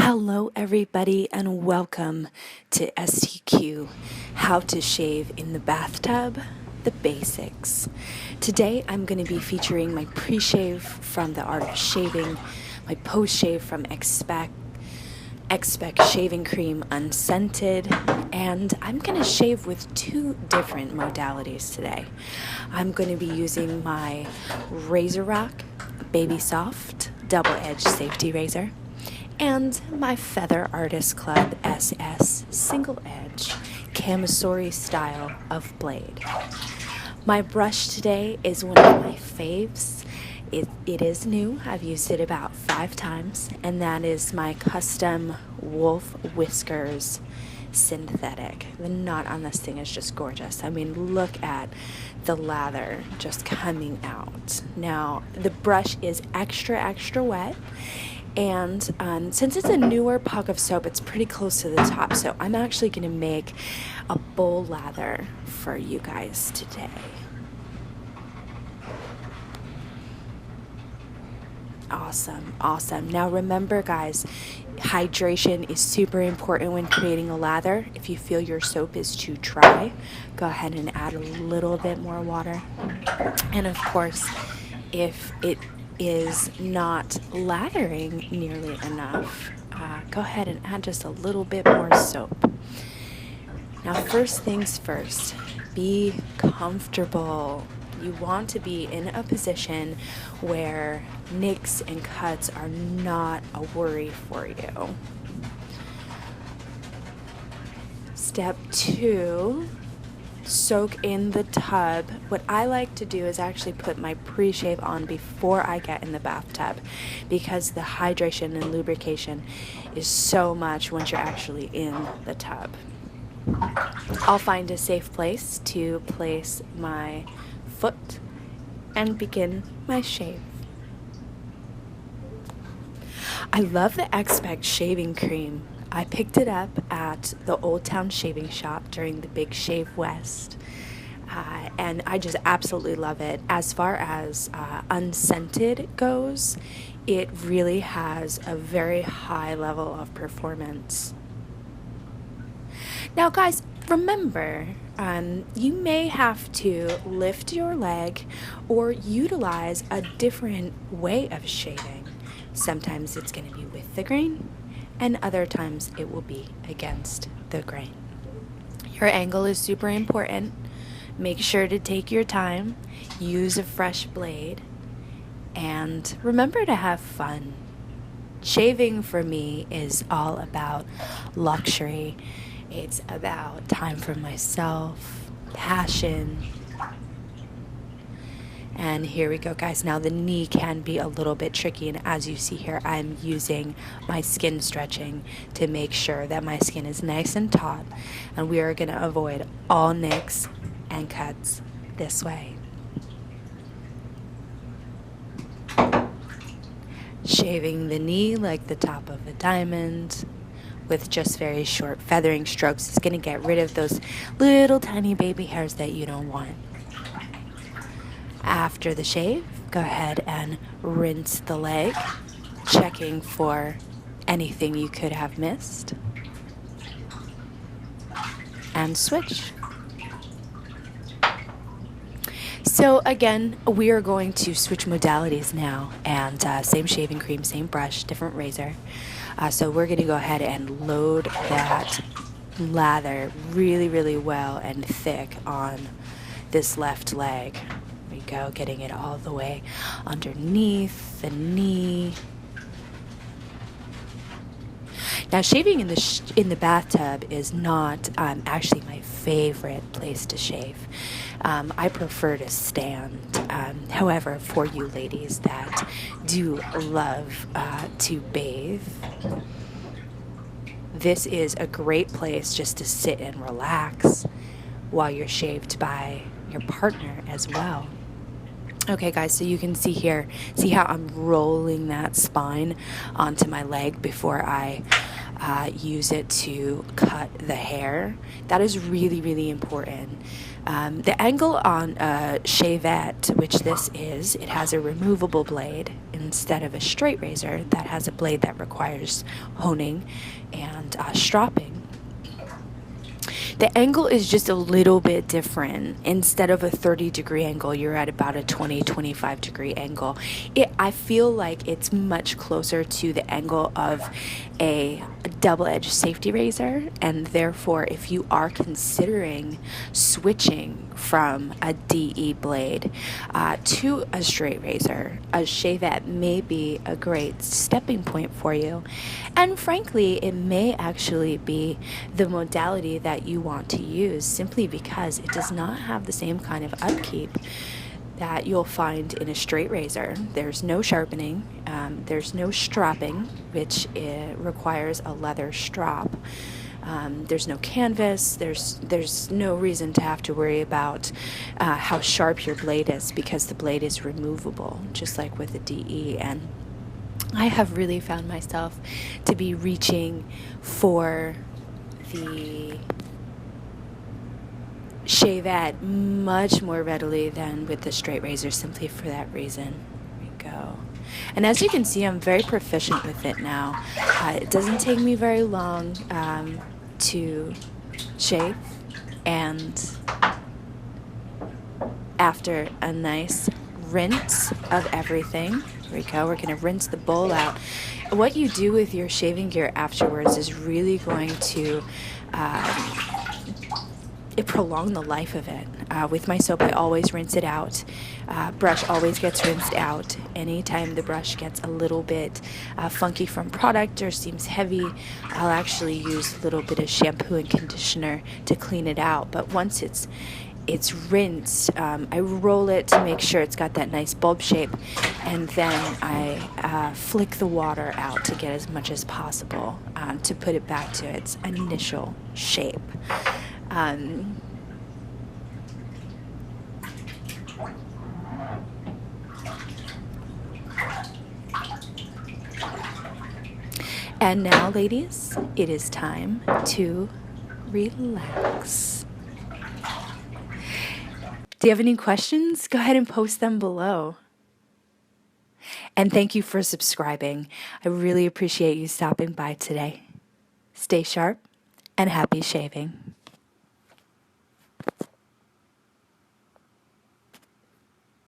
Hello everybody and welcome to STQ, How to Shave in the Bathtub, the Basics. Today I'm going to be featuring my pre-shave from the Art of Shaving, my post-shave from Xpec Shaving Cream Unscented, and I'm going to shave with two different modalities today. I'm going to be using my RazoRock Baby Soft Double-Edged Safety Razor and my Feather Artist Club SS Single Edge Kamisori style of blade. My brush today is one of my faves. It is new. I've used it about 5 times, and that is my custom Wold Whiskers synthetic. The knot on this thing is just gorgeous. I mean, look at the lather just coming out. Now, the brush is extra wet, and since it's a newer puck of soap, it's pretty close to the top, so I'm actually going to make a bowl lather for you guys today. Awesome. Now remember, guys, hydration is super important when creating a lather. If you feel your soap is too dry, go ahead and add a little bit more water. And of course, if it is not lathering nearly enough, go ahead and add just a little bit more soap. Now, first things first, be comfortable. You want to be in a position where nicks and cuts are not a worry for you. Step 2, soak in the tub. What I like to do is actually put my pre-shave on before I get in the bathtub, because the hydration and lubrication is so much once you're actually in the tub. I'll find a safe place to place my foot and begin my shave. I love the Xpec shaving cream. I picked it up at the Old Town Shaving Shop during the Big Shave West, and I just absolutely love it. As far as unscented goes, it really has a very high level of performance. Now, guys, remember, you may have to lift your leg or utilize a different way of shaving. Sometimes it's going to be with the grain, and other times it will be against the grain. Your angle is super important. Make sure to take your time, use a fresh blade, and remember to have fun. Shaving for me is all about luxury. It's about time for myself, passion. And here we go, guys. Now the knee can be a little bit tricky, and as you see here, I'm using my skin stretching to make sure that my skin is nice and taut, and we are going to avoid all nicks and cuts this way. Shaving the knee like the top of a diamond with just very short feathering strokes is going to get rid of those little tiny baby hairs that you don't want. After the shave, go ahead and rinse the leg, checking for anything you could have missed, and switch. So again, we are going to switch modalities now, and same shaving cream, same brush, different razor. So we're going to go ahead and load that lather really well and thick on this left leg. There we go, getting it all the way underneath the knee. Now, shaving in the bathtub is not actually my favorite place to shave. I prefer to stand. However, for you ladies that do love to bathe, this is a great place just to sit and relax while you're shaved by your partner as well. Okay, guys, so you can see here, see how I'm rolling that spine onto my leg before I use it to cut the hair. That is really important. The angle on a Shavette, which this is, it has a removable blade instead of a straight razor that has a blade that requires honing and stropping. The angle is just a little bit different. Instead of a 30-degree angle, you're at about a 25-degree angle. I feel like it's much closer to the angle of a double-edged safety razor, and therefore if you are considering switching from a DE blade to a straight razor, a Shavette may be a great stepping point for you. And frankly, it may actually be the modality that you want to use, simply because it does not have the same kind of upkeep that you'll find in a straight razor. There's no sharpening, there's no stropping, which requires a leather strop. There's no canvas, there's no reason to have to worry about how sharp your blade is, because the blade is removable, just like with a DE. And I have really found myself to be reaching for the Shavette much more readily than with the straight razor, simply for that reason. There we go. And as you can see, I'm very proficient with it now. It doesn't take me very long to shave, and after a nice rinse of everything, there we go, we're going to rinse the bowl out. What you do with your shaving gear afterwards is really going to prolong the life of it. With my soap, I always rinse it out. Brush always gets rinsed out. Anytime the brush gets a little bit funky from product or seems heavy, I'll actually use a little bit of shampoo and conditioner to clean it out. But once it's rinsed, I roll it to make sure it's got that nice bulb shape, and then I flick the water out to get as much as possible to put it back to its initial shape. And now, ladies, it is time to relax. Do you have any questions? Go ahead and post them below. And thank you for subscribing. I really appreciate you stopping by today. Stay sharp and happy shaving.